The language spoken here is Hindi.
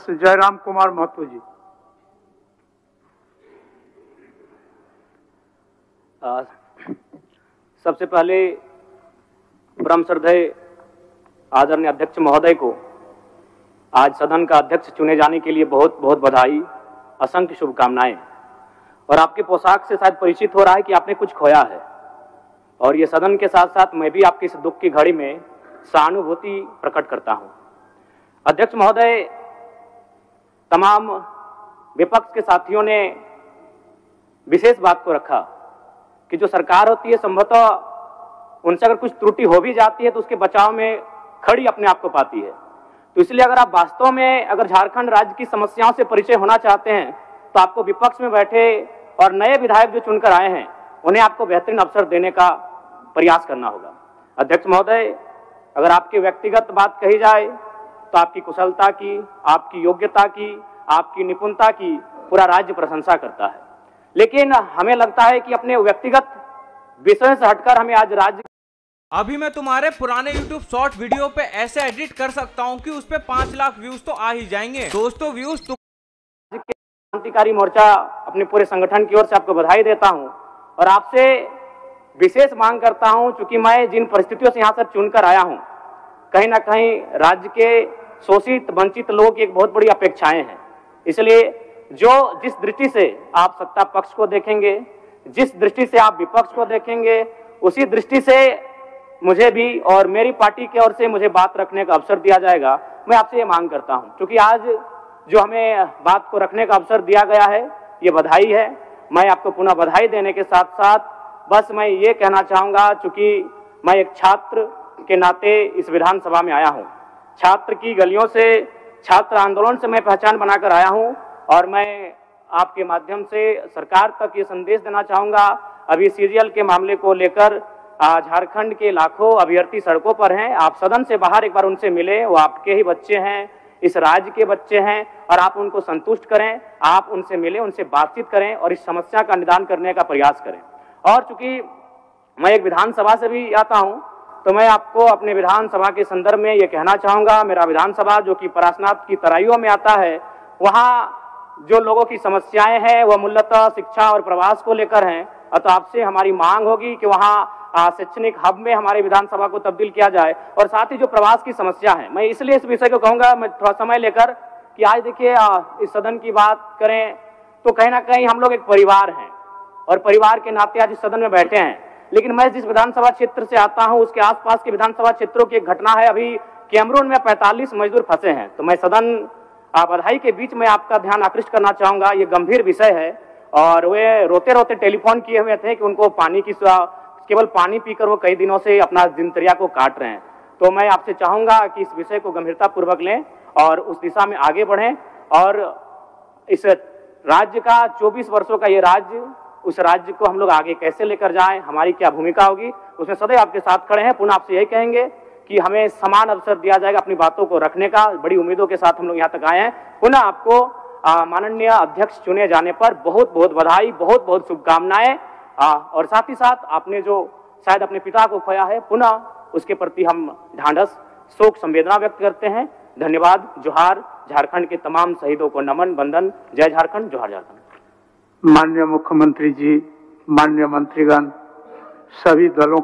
अध्यक्ष जयराम कुमार महतो जी। सबसे पहले ब्रह्म श्रद्धेय आदरणीय अध्यक्ष महोदय को आज सदन का अध्यक्ष चुने जाने के लिए बहुत बहुत बधाई, असंख्य शुभकामनाएं। और आपके पोशाक से शायद परिचित हो रहा है कि आपने कुछ खोया है, और ये सदन के साथ साथ मैं भी आपकी इस दुख की घड़ी में सहानुभूति प्रकट करता हूं। अध्यक्ष महोदय, तमाम विपक्ष के साथियों ने विशेष बात को रखा कि जो सरकार होती है संभवतः उनसे अगर कुछ त्रुटि हो भी जाती है तो उसके बचाव में खड़ी अपने आप को पाती है। तो इसलिए अगर आप वास्तव में अगर झारखंड राज्य की समस्याओं से परिचय होना चाहते हैं तो आपको विपक्ष में बैठे और नए विधायक जो चुनकर आए हैं उन्हें आपको बेहतरीन अवसर देने का प्रयास करना होगा। अध्यक्ष महोदय, अगर आपकी व्यक्तिगत बात कही जाए तो आपकी कुशलता की, आपकी योग्यता की, आपकी निपुणता की पूरा राज्य प्रशंसा करता है, लेकिन हमें लगता है कि अपने व्यक्तिगत विषय से हटकर हमें आज राज्य। अभी मैं तुम्हारे पुराने YouTube शॉर्ट वीडियो पे ऐसे एडिट कर सकता हूं कि उस पे 5 लाख व्यूज तो आ ही जाएंगे। दोस्तों, व्यूज क्रांतिकारी मोर्चा अपने पूरे संगठन की ओर से आपको बधाई देता हूं और आपसे विशेष मांग करता हूं, चूंकि मैं जिन परिस्थितियों से यहाँ से चुनकर आया हूं, कहीं ना कहीं राज्य के शोषित वंचित लोगों की एक बहुत बड़ी अपेक्षाएं हैं। इसलिए जिस दृष्टि से आप सत्ता पक्ष को देखेंगे, जिस दृष्टि से आप विपक्ष को देखेंगे, उसी दृष्टि से मुझे भी और मेरी पार्टी की ओर से मुझे बात रखने का अवसर दिया जाएगा। मैं आपसे ये मांग करता हूं, क्योंकि आज जो हमें बात को रखने का अवसर दिया गया है ये बधाई है। मैं आपको पुनः बधाई देने के साथ साथ बस मैं ये कहना चाहूंगा, चूंकि मैं एक छात्र के नाते इस विधानसभा में आया हूं, छात्र की गलियों से, छात्र आंदोलन से मैं पहचान बनाकर आया हूं, और मैं आपके माध्यम से सरकार तक ये संदेश देना चाहूंगा। अभी सीरियल के मामले को लेकर झारखंड के लाखों अभ्यर्थी सड़कों पर हैं। आप सदन से बाहर एक बार उनसे मिले, वो आपके ही बच्चे हैं, इस राज्य के बच्चे हैं, और आप उनको संतुष्ट करें, आप उनसे मिलें, उनसे बातचीत करें और इस समस्या का निदान करने का प्रयास करें। और चूंकि मैं एक विधानसभा से भी आता हूं तो मैं आपको अपने विधानसभा के संदर्भ में ये कहना चाहूंगा, मेरा विधानसभा जो कि परासनाथ की तराइयों में आता है, वहाँ जो लोगों की समस्याएं हैं वह मूलतः शिक्षा और प्रवास को लेकर हैं। तो आपसे हमारी मांग होगी कि वहाँ शैक्षणिक हब में हमारे विधानसभा को तब्दील किया जाए, और साथ ही जो प्रवास की समस्या है, मैं इसलिए इस विषय को कहूंगा, मैं थोड़ा समय लेकर, कि आज देखिए इस सदन की बात करें तो कहीं ना कहीं हम लोग एक परिवार हैं और परिवार के नाते आज इस सदन में बैठे हैं। लेकिन मैं जिस विधानसभा क्षेत्र से आता हूं उसके आसपास के विधानसभा क्षेत्रों की एक घटना है। अभी कैमरून में 45 मजदूर फंसे हैं, तो मैं सदन बधाई के बीच में आपका ध्यान आकृष्ट करना चाहूंगा। ये गंभीर विषय है और वे रोते रोते टेलीफोन किए हुए थे कि उनको पानी की, केवल पानी पीकर वो कई दिनों से अपना दिनचर्या को काट रहे हैं। तो मैं आपसे चाहूंगा कि इस विषय को गंभीरता पूर्वक लें और उस दिशा में आगे बढ़ें, और इस राज्य का 24 वर्षों का ये राज्य, उस राज्य को हम लोग आगे कैसे लेकर जाएं, हमारी क्या भूमिका होगी, उसमें सदैव आपके साथ खड़े हैं। पुनः आपसे यही कहेंगे कि हमें समान अवसर दिया जाएगा अपनी बातों को रखने का। बड़ी उम्मीदों के साथ हम लोग यहाँ तक आए हैं। पुनः आपको माननीय अध्यक्ष चुने जाने पर बहुत बहुत बधाई, बहुत बहुत शुभकामनाएं। और साथ ही साथ आपने जो शायद अपने पिता को खोया है, पुनः उसके प्रति हम ढांढस, शोक, संवेदना व्यक्त करते हैं। धन्यवाद। जोहार। झारखंड के तमाम शहीदों को नमन, वंदन। जय झारखंड, जोहार झारखंड। माननीय मुख्यमंत्री जी, माननीय मंत्रीगण, सभी दलों